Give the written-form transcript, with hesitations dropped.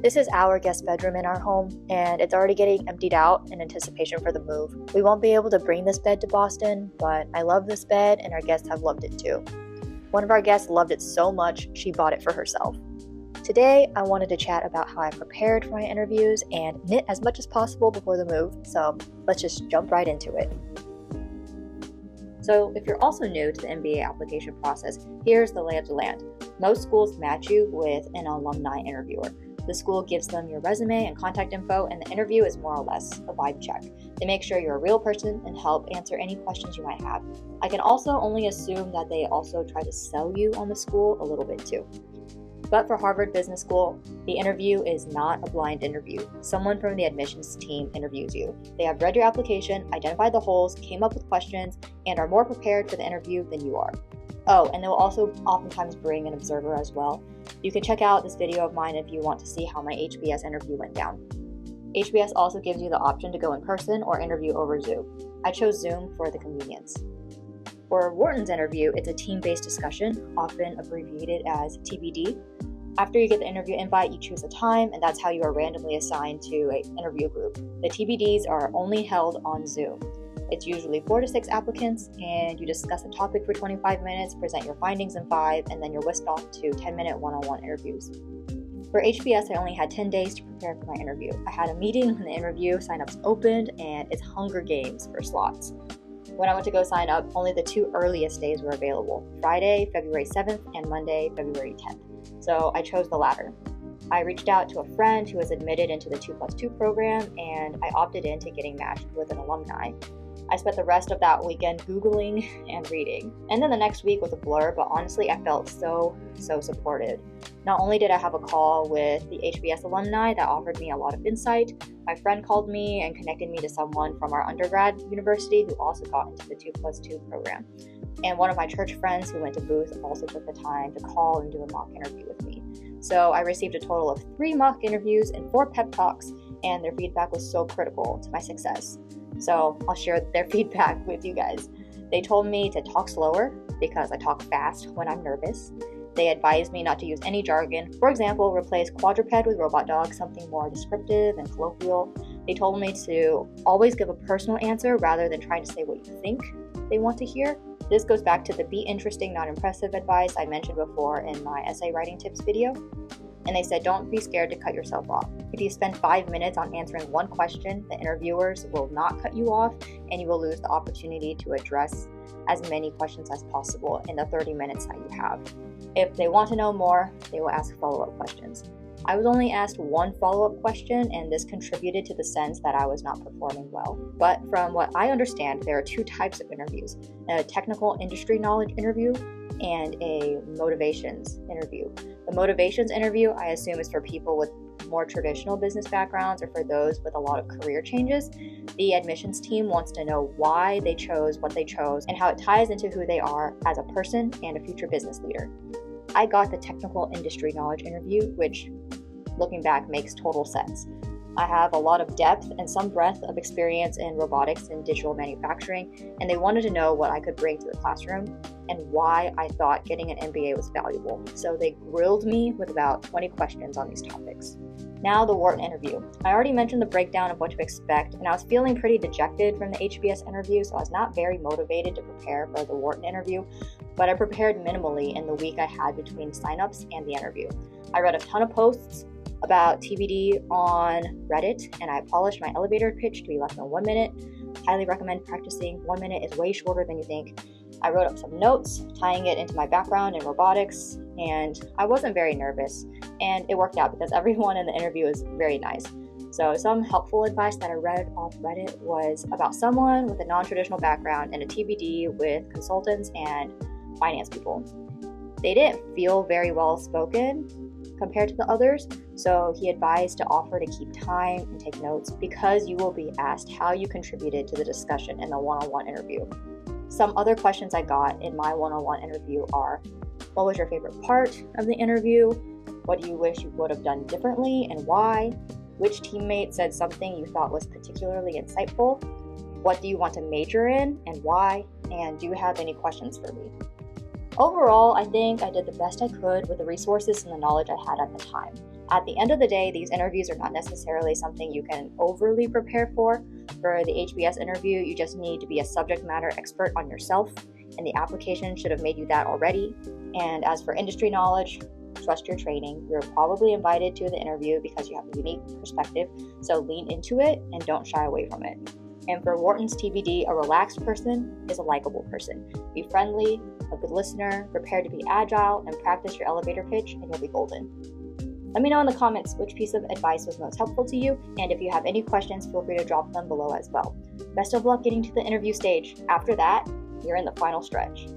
This is our guest bedroom in our home, and it's already getting emptied out in anticipation for the move. We won't be able to bring this bed to Boston, but I love this bed and our guests have loved it too. One of our guests loved it so much, she bought it for herself. Today, I wanted to chat about how I prepared for my interviews and knit as much as possible before the move, so let's just jump right into it. So if you're also new to the MBA application process, here's the lay of the land. Most schools match you with an alumni interviewer. The school gives them your resume and contact info, and the interview is more or less a vibe check. They make sure you're a real person and help answer any questions you might have. I can also only assume that they also try to sell you on the school a little bit too. But for Harvard Business School, the interview is not a blind interview. Someone from the admissions team interviews you. They have read your application, identified the holes, came up with questions, and are more prepared for the interview than you are. Oh, and they'll also oftentimes bring an observer as well. You can check out this video of mine if you want to see how my HBS interview went down. HBS also gives you the option to go in person or interview over Zoom. I chose Zoom for the convenience. For Wharton's interview, it's a team-based discussion, often abbreviated as TBD. After you get the interview invite, you choose a time, and that's how you are randomly assigned to an interview group. The TBDs are only held on Zoom. It's usually 4 to 6 applicants, and you discuss a topic for 25 minutes, present your findings in 5, and then you're whisked off to 10-minute one-on-one interviews. For HBS, I only had 10 days to prepare for my interview. I had a meeting when the interview sign-ups opened, and it's Hunger Games for slots. When I went to go sign up, only the 2 earliest days were available, Friday, February 7th, and Monday, February 10th. So I chose the latter. I reached out to a friend who was admitted into the 2+2 program, and I opted into getting matched with an alumni. I spent the rest of that weekend Googling and reading. And then the next week was a blur, but honestly, I felt so supported. Not only did I have a call with the HBS alumni that offered me a lot of insight, my friend called me and connected me to someone from our undergrad university who also got into the 2+2 program. And one of my church friends who went to Booth also took the time to call and do a mock interview with me. So I received a total of 3 mock interviews and 4 pep talks, and their feedback was so critical to my success. So I'll share their feedback with you guys. They told me to talk slower because I talk fast when I'm nervous. They advised me not to use any jargon. For example, replace quadruped with robot dog, something more descriptive and colloquial. They told me to always give a personal answer rather than trying to say what you think they want to hear. This goes back to the be interesting, not impressive advice I mentioned before in my essay writing tips video. And they said, don't be scared to cut yourself off. If you spend 5 minutes on answering one question, the interviewers will not cut you off, and you will lose the opportunity to address as many questions as possible in the 30 minutes that you have. If they want to know more, they will ask follow-up questions. I was only asked one follow-up question, and this contributed to the sense that I was not performing well. But from what I understand, there are 2 types of interviews: a technical industry knowledge interview and a motivations interview. The motivations interview, I assume, is for people with more traditional business backgrounds or for those with a lot of career changes. The admissions team wants to know why they chose what they chose and how it ties into who they are as a person and a future business leader. I got the technical industry knowledge interview, which, looking back, makes total sense. I have a lot of depth and some breadth of experience in robotics and digital manufacturing, and they wanted to know what I could bring to the classroom and why I thought getting an MBA was valuable. So they grilled me with about 20 questions on these topics. Now the Wharton interview. I already mentioned the breakdown of what to expect, and I was feeling pretty dejected from the HBS interview, so I was not very motivated to prepare for the Wharton interview, but I prepared minimally in the week I had between signups and the interview. I read a ton of posts about TBD on Reddit, and I polished my elevator pitch to be less than 1 minute. Highly recommend practicing. 1 minute is way shorter than you think. I wrote up some notes, tying it into my background in robotics, and I wasn't very nervous, and it worked out because everyone in the interview was very nice. So some helpful advice that I read off Reddit was about someone with a non-traditional background and a TBD with consultants and finance people. They didn't feel very well spoken compared to the others, so he advised to offer to keep time and take notes because you will be asked how you contributed to the discussion in the one-on-one interview. Some other questions I got in my one-on-one interview are: what was your favorite part of the interview? What do you wish you would have done differently and why? Which teammate said something you thought was particularly insightful? What do you want to major in and why? And do you have any questions for me? Overall, I think I did the best I could with the resources and the knowledge I had at the time. At the end of the day, these interviews are not necessarily something you can overly prepare for. For the HBS interview, you just need to be a subject matter expert on yourself, and the application should have made you that already. And as for industry knowledge, trust your training. You're probably invited to the interview because you have a unique perspective, so lean into it and don't shy away from it. And for Wharton's TBD, a relaxed person is a likable person. Be friendly, a good listener, prepare to be agile, and practice your elevator pitch, and you'll be golden. Let me know in the comments which piece of advice was most helpful to you, and if you have any questions, feel free to drop them below as well. Best of luck getting to the interview stage. After that, you're in the final stretch.